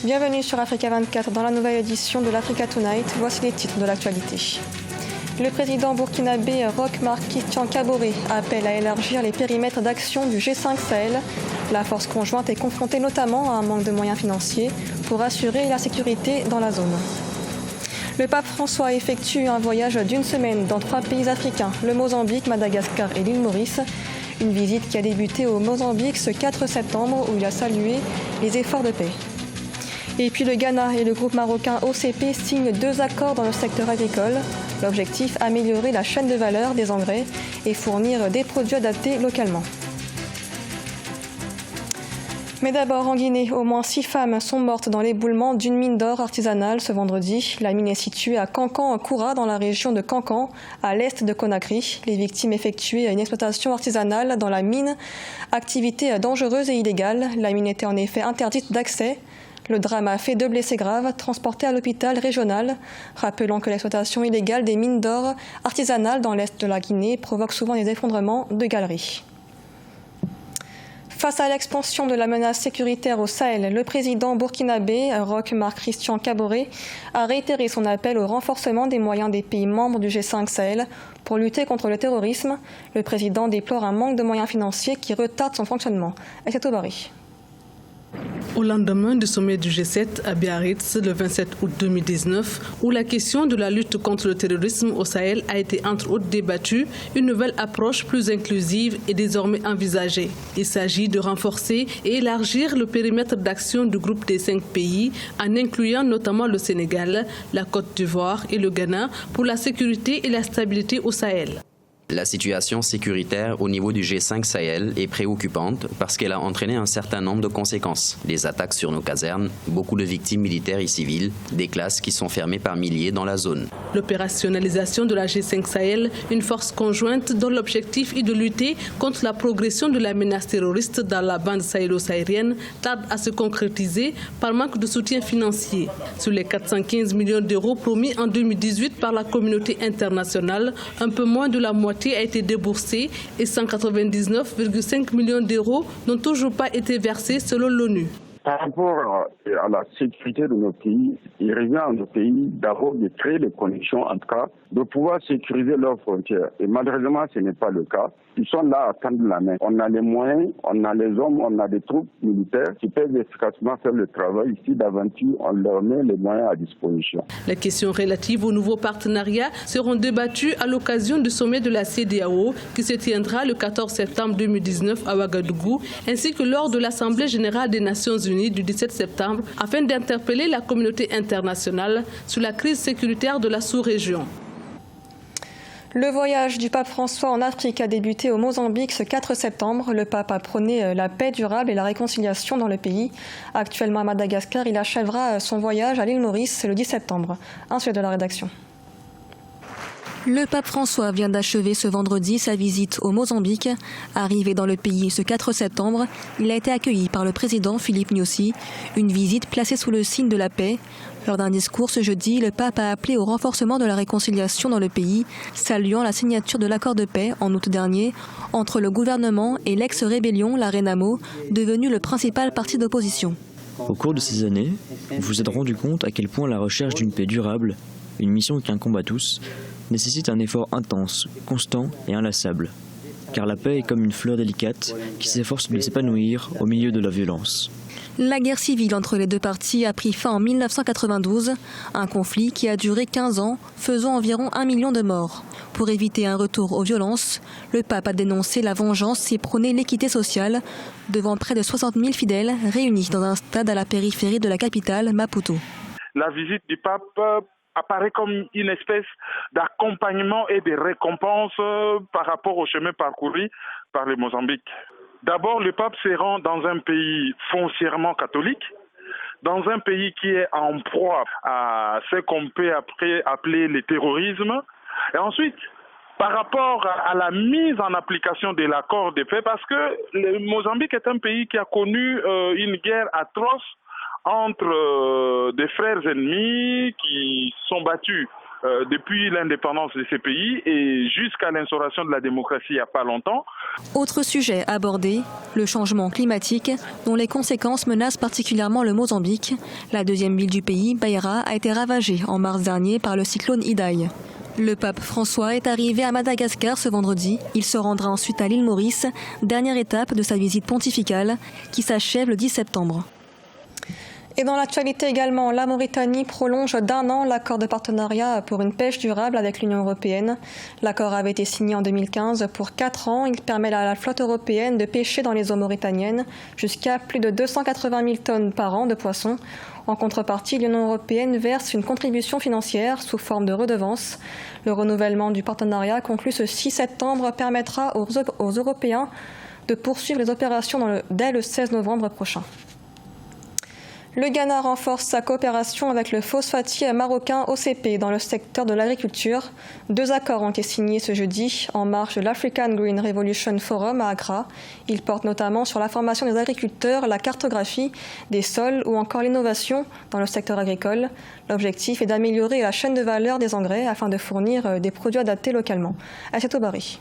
Bienvenue sur Africa 24 dans la nouvelle édition de l'Africa Tonight. Voici les titres de l'actualité. Le président burkinabé Roch Marc Christian Kaboré appelle à élargir les périmètres d'action du G5 Sahel. La force conjointe est confrontée notamment à un manque de moyens financiers pour assurer la sécurité dans la zone. Le pape François effectue un voyage d'une semaine dans 3 pays africains, le Mozambique, Madagascar et l'île Maurice. Une visite qui a débuté au Mozambique ce 4 septembre où il a salué les efforts de paix. Et puis le Ghana et le groupe marocain OCP signent 2 accords dans le secteur agricole. L'objectif, améliorer la chaîne de valeur des engrais et fournir des produits adaptés localement. Mais d'abord, en Guinée, au moins 6 femmes sont mortes dans l'éboulement d'une mine d'or artisanale ce vendredi. La mine est située à Kankan-Koura, dans la région de Kankan, à l'est de Conakry. Les victimes effectuaient une exploitation artisanale dans la mine, activité dangereuse et illégale. La mine était en effet interdite d'accès. Le drame a fait 2 blessés graves, transportés à l'hôpital régional. Rappelons que l'exploitation illégale des mines d'or artisanales dans l'est de la Guinée provoque souvent des effondrements de galeries. Face à l'expansion de la menace sécuritaire au Sahel, le président burkinabé Roch Marc Christian Kaboré a réitéré son appel au renforcement des moyens des pays membres du G5 Sahel pour lutter contre le terrorisme. Le président déplore un manque de moyens financiers qui retarde son fonctionnement. Aïssatou Bari. Au lendemain du sommet du G7 à Biarritz le 27 août 2019, où la question de la lutte contre le terrorisme au Sahel a été entre autres débattue, une nouvelle approche plus inclusive est désormais envisagée. Il s'agit de renforcer et élargir le périmètre d'action du groupe des 5 pays en incluant notamment le Sénégal, la Côte d'Ivoire et le Ghana pour la sécurité et la stabilité au Sahel. La situation sécuritaire au niveau du G5 Sahel est préoccupante parce qu'elle a entraîné un certain nombre de conséquences. Des attaques sur nos casernes, beaucoup de victimes militaires et civiles, des classes qui sont fermées par milliers dans la zone. L'opérationnalisation de la G5 Sahel, une force conjointe dont l'objectif est de lutter contre la progression de la menace terroriste dans la bande sahélo-saharienne, tarde à se concrétiser par manque de soutien financier. Sur les 415 millions d'euros promis en 2018 par la communauté internationale, un peu moins de la moitié a été déboursée et 199,5 millions d'euros n'ont toujours pas été versés selon l'ONU. Par rapport à la sécurité de nos pays, il revient à nos pays d'abord de créer les conditions, en tout cas, de pouvoir sécuriser leurs frontières. Et malheureusement, ce n'est pas le cas. Ils sont là à tendre la main. On a les moyens, on a les hommes, on a des troupes militaires qui peuvent efficacement faire le travail. Ici, d'aventure, on leur met les moyens à disposition. Les questions relatives au nouveau partenariat seront débattues à l'occasion du sommet de la CEDEAO qui se tiendra le 14 septembre 2019 à Ouagadougou, ainsi que lors de l'Assemblée générale des Nations Unies du 17 septembre, afin d'interpeller la communauté internationale sur la crise sécuritaire de la sous-région. Le voyage du pape François en Afrique a débuté au Mozambique ce 4 septembre. Le pape a prôné la paix durable et la réconciliation dans le pays. Actuellement à Madagascar, il achèvera son voyage à l'île Maurice le 10 septembre. Un sujet de la rédaction. Le pape François vient d'achever ce vendredi sa visite au Mozambique. Arrivé dans le pays ce 4 septembre, il a été accueilli par le président Philippe Nyusi. Une visite placée sous le signe de la paix. Lors d'un discours ce jeudi, le pape a appelé au renforcement de la réconciliation dans le pays, saluant la signature de l'accord de paix en août dernier entre le gouvernement et l'ex-rébellion, la Renamo, devenue le principal parti d'opposition. Au cours de ces années, vous vous êtes rendu compte à quel point la recherche d'une paix durable, une mission qui incombe à tous, nécessite un effort intense, constant et inlassable. Car la paix est comme une fleur délicate qui s'efforce de s'épanouir au milieu de la violence. La guerre civile entre les 2 parties a pris fin en 1992, un conflit qui a duré 15 ans, faisant environ 1 million de morts. Pour éviter un retour aux violences, le pape a dénoncé la vengeance et prôné l'équité sociale devant près de 60 000 fidèles réunis dans un stade à la périphérie de la capitale, Maputo. La visite du pape apparaît comme une espèce d'accompagnement et de récompense par rapport au chemin parcouru par le Mozambique. D'abord, le pape se rend dans un pays foncièrement catholique, dans un pays qui est en proie à ce qu'on peut après appeler le terrorisme. Et ensuite, par rapport à la mise en application de l'accord de paix, parce que le Mozambique est un pays qui a connu une guerre atroce entre des frères ennemis qui sont battus depuis l'indépendance de ces pays et jusqu'à l'instauration de la démocratie il n'y a pas longtemps. Autre sujet abordé, le changement climatique, dont les conséquences menacent particulièrement le Mozambique. La deuxième ville du pays, Beira, a été ravagée en mars dernier par le cyclone Idai. Le pape François est arrivé à Madagascar ce vendredi. Il se rendra ensuite à l'île Maurice, dernière étape de sa visite pontificale qui s'achève le 10 septembre. Et dans l'actualité également, la Mauritanie prolonge d'1 an l'accord de partenariat pour une pêche durable avec l'Union européenne. L'accord avait été signé en 2015 pour 4 ans. Il permet à la flotte européenne de pêcher dans les eaux mauritaniennes jusqu'à plus de 280 000 tonnes par an de poissons. En contrepartie, l'Union européenne verse une contribution financière sous forme de redevance. Le renouvellement du partenariat conclu ce 6 septembre permettra aux Européens de poursuivre les opérations dès le 16 novembre prochain. Le Ghana renforce sa coopération avec le phosphatier marocain OCP dans le secteur de l'agriculture. 2 accords ont été signés ce jeudi en marge de l'African Green Revolution Forum à Accra. Ils portent notamment sur la formation des agriculteurs, la cartographie des sols ou encore l'innovation dans le secteur agricole. L'objectif est d'améliorer la chaîne de valeur des engrais afin de fournir des produits adaptés localement. Aïssatou Bari.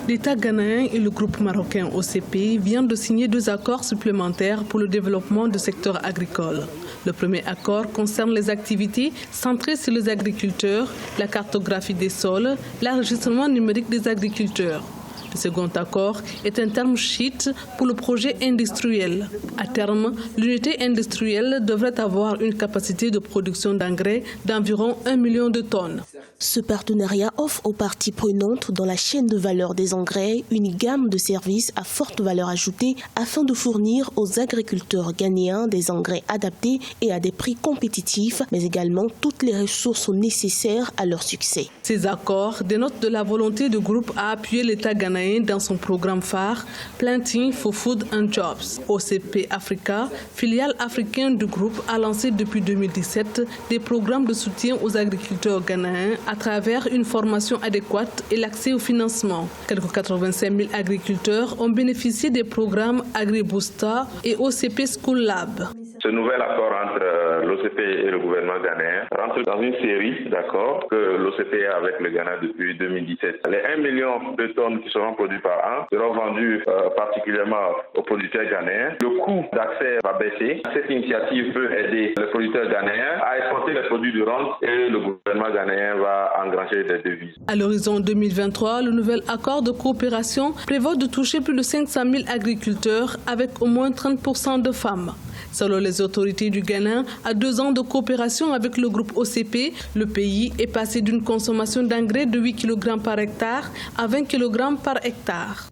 L'État ghanéen et le groupe marocain OCP viennent de signer 2 accords supplémentaires pour le développement du secteur agricole. Le premier accord concerne les activités centrées sur les agriculteurs, la cartographie des sols, l'enregistrement numérique des agriculteurs. Le second accord est un term sheet pour le projet industriel. À terme, l'unité industrielle devrait avoir une capacité de production d'engrais d'environ 1 million de tonnes. Ce partenariat offre aux parties prenantes dans la chaîne de valeur des engrais une gamme de services à forte valeur ajoutée afin de fournir aux agriculteurs ghanéens des engrais adaptés et à des prix compétitifs, mais également toutes les ressources nécessaires à leur succès. Ces accords dénotent de la volonté du groupe à appuyer l'État ghanéen dans son programme phare Planting for Food and Jobs. OCP Africa, filiale africaine du groupe, a lancé depuis 2017 des programmes de soutien aux agriculteurs ghanéens à travers une formation adéquate et l'accès au financement. Quelques 85 000 agriculteurs ont bénéficié des programmes AgriBoosta et OCP School Lab. Ce nouvel accord entre l'OCP et le gouvernement ghanéen rentre dans une série d'accords que l'OCP a avec le Ghana depuis 2017. Les 1 million de tonnes qui seront produites par an seront vendues particulièrement aux producteurs ghanéens. Le coût d'accès va baisser. Cette initiative peut aider les producteurs ghanéens à exporter les produits de rente et le gouvernement ghanéen va engranger des devises. À l'horizon 2023, le nouvel accord de coopération prévoit de toucher plus de 500 000 agriculteurs avec au moins 30% de femmes. Selon les autorités du Ghana, à 2 ans de coopération avec le groupe OCP, le pays est passé d'une consommation d'engrais de 8 kg par hectare à 20 kg par hectare.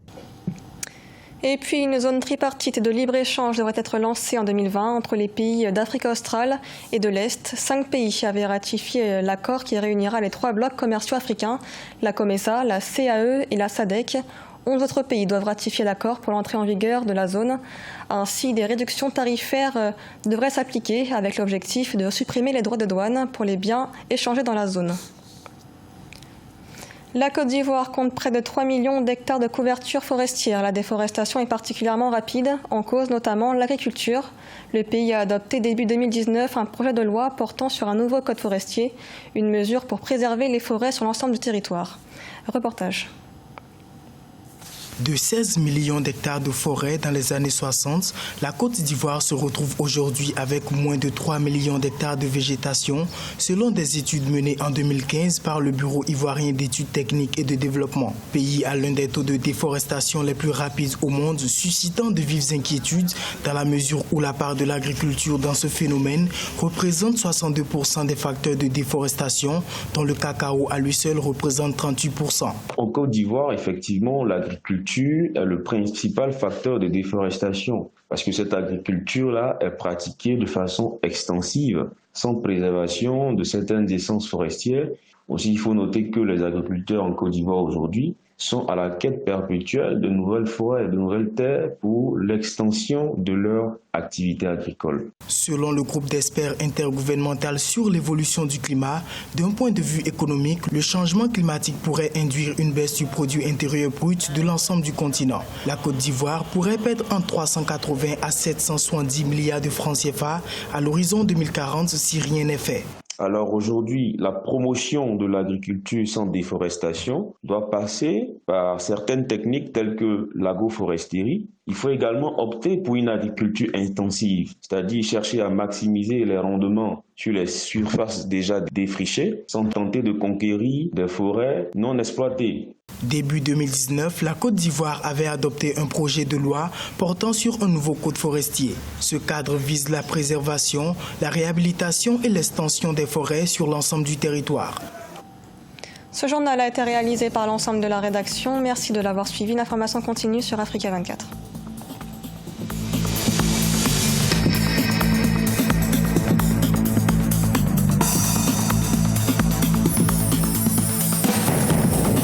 Et puis, une zone tripartite de libre-échange devrait être lancée en 2020 entre les pays d'Afrique australe et de l'Est. 5 pays avaient ratifié l'accord qui réunira les 3 blocs commerciaux africains, la COMESA, la CAE et la SADC. 11 autres pays doivent ratifier l'accord pour l'entrée en vigueur de la zone. Ainsi, des réductions tarifaires devraient s'appliquer avec l'objectif de supprimer les droits de douane pour les biens échangés dans la zone. La Côte d'Ivoire compte près de 3 millions d'hectares de couverture forestière. La déforestation est particulièrement rapide, en cause notamment l'agriculture. Le pays a adopté début 2019 un projet de loi portant sur un nouveau code forestier, une mesure pour préserver les forêts sur l'ensemble du territoire. Reportage. De 16 millions d'hectares de forêt dans les années 60, la Côte d'Ivoire se retrouve aujourd'hui avec moins de 3 millions d'hectares de végétation, selon des études menées en 2015 par le Bureau ivoirien d'études techniques et de développement. Pays à l'un des taux de déforestation les plus rapides au monde, suscitant de vives inquiétudes dans la mesure où la part de l'agriculture dans ce phénomène représente 62% des facteurs de déforestation, dont le cacao à lui seul représente 38%. En Côte d'Ivoire, effectivement, l'agriculture est le principal facteur de déforestation parce que cette agriculture-là est pratiquée de façon extensive, sans préservation de certaines essences forestières. Aussi, il faut noter que les agriculteurs en Côte d'Ivoire aujourd'hui sont à la quête perpétuelle de nouvelles forêts et de nouvelles terres pour l'extension de leur activité agricole. Selon le groupe d'experts intergouvernemental sur l'évolution du climat, d'un point de vue économique, le changement climatique pourrait induire une baisse du produit intérieur brut de l'ensemble du continent. La Côte d'Ivoire pourrait perdre entre 380 à 770 milliards de francs CFA à l'horizon 2040 si rien n'est fait. Alors aujourd'hui, la promotion de l'agriculture sans déforestation doit passer par certaines techniques telles que l'agroforesterie. Il faut également opter pour une agriculture intensive, c'est-à-dire chercher à maximiser les rendements sur les surfaces déjà défrichées sans tenter de conquérir des forêts non exploitées. Début 2019, la Côte d'Ivoire avait adopté un projet de loi portant sur un nouveau code forestier. Ce cadre vise la préservation, la réhabilitation et l'extension des forêts sur l'ensemble du territoire. Ce journal a été réalisé par l'ensemble de la rédaction. Merci de l'avoir suivi. L'information continue sur Africa 24.